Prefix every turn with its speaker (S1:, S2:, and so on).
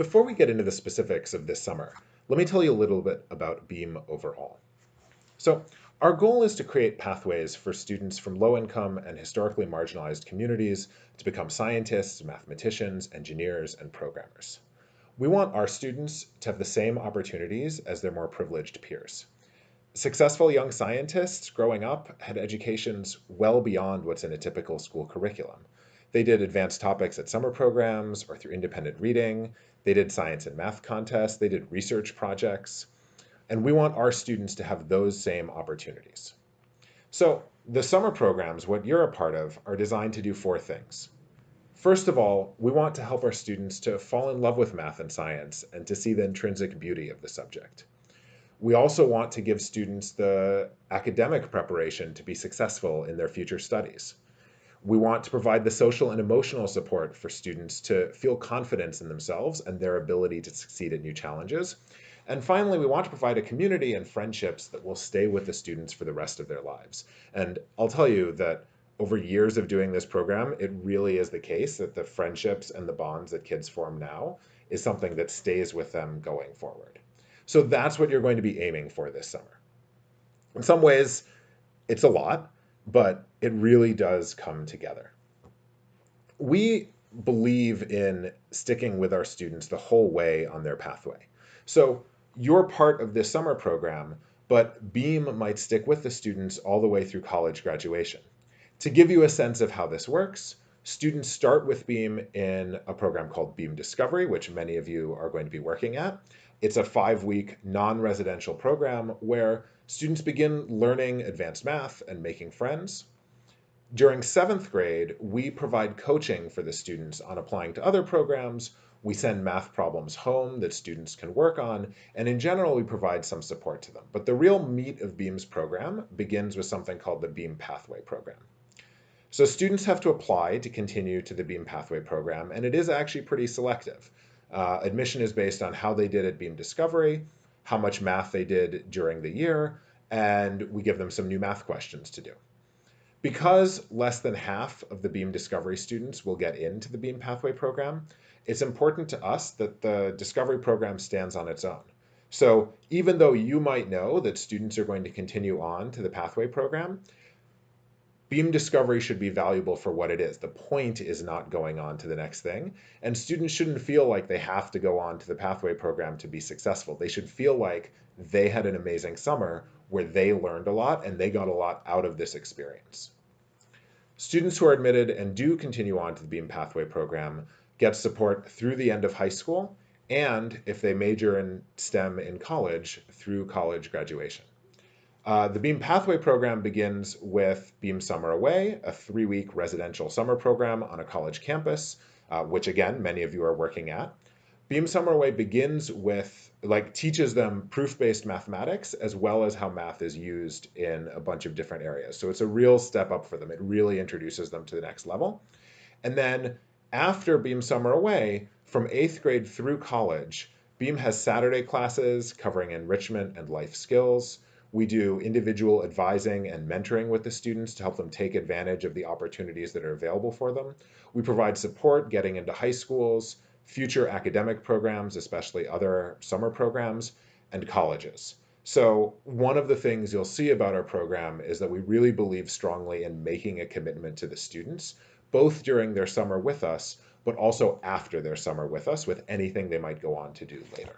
S1: Before we get into the specifics of this summer, let me tell you a little bit about BEAM overall. So, our goal is to create pathways for students from low income and historically marginalized communities to become scientists, mathematicians, engineers, and programmers. We want our students to have the same opportunities as their more privileged peers. Successful young scientists growing up had educations well beyond what's in a typical school curriculum. They did advanced topics at summer programs or through independent reading. They did science and math contests. They did research projects. And we want our students to have those same opportunities. So, the summer programs, what you're a part of, are designed to do four things. First of all, we want to help our students to fall in love with math and science and to see the intrinsic beauty of the subject. We also want to give students the academic preparation to be successful in their future studies. We want to provide the social and emotional support for students to feel confidence in themselves and their ability to succeed at new challenges. And finally, we want to provide a community and friendships that will stay with the students for the rest of their lives. And I'll tell you that over years of doing this program, it really is the case that the friendships and the bonds that kids form now is something that stays with them going forward. So that's what you're going to be aiming for this summer. In some ways, it's a lot, but it really does come together. We believe in sticking with our students the whole way on their pathway. So you're part of this summer program, but BEAM might stick with the students all the way through college graduation. To give you a sense of how this works, students start with BEAM in a program called BEAM Discovery, which many of you are going to be working at. It's a 5-week non-residential program where students begin learning advanced math and making friends. During 7th grade, we provide coaching for the students on applying to other programs. We send math problems home that students can work on, and in general, we provide some support to them. But the real meat of BEAM's program begins with something called the BEAM Pathway Program. So students have to apply to continue to the BEAM Pathway Program, and it is actually pretty selective. Admission is based on how they did at BEAM Discovery, how much math they did during the year, and we give them some new math questions to do. Because less than half of the BEAM Discovery students will get into the BEAM Pathway Program, it's important to us that the Discovery Program stands on its own. So even though you might know that students are going to continue on to the Pathway Program, BEAM Discovery should be valuable for what it is. The point is not going on to the next thing. And students shouldn't feel like they have to go on to the Pathway Program to be successful. They should feel like they had an amazing summer where they learned a lot and they got a lot out of this experience. Students who are admitted and do continue on to the BEAM Pathway Program get support through the end of high school and, if they major in STEM in college, through college graduation. The BEAM Pathway Program begins with BEAM Summer Away, a 3-week residential summer program on a college campus, which again, many of you are working at. BEAM Summer Away begins with, teaches them proof-based mathematics as well as how math is used in a bunch of different areas. So it's a real step up for them. It really introduces them to the next level. And then after BEAM Summer Away, from 8th grade through college, BEAM has Saturday classes covering enrichment and life skills. We do individual advising and mentoring with the students to help them take advantage of the opportunities that are available for them. We provide support getting into high schools, future academic programs, especially other summer programs, and colleges. So one of the things you'll see about our program is that we really believe strongly in making a commitment to the students, both during their summer with us, but also after their summer with us with anything they might go on to do later.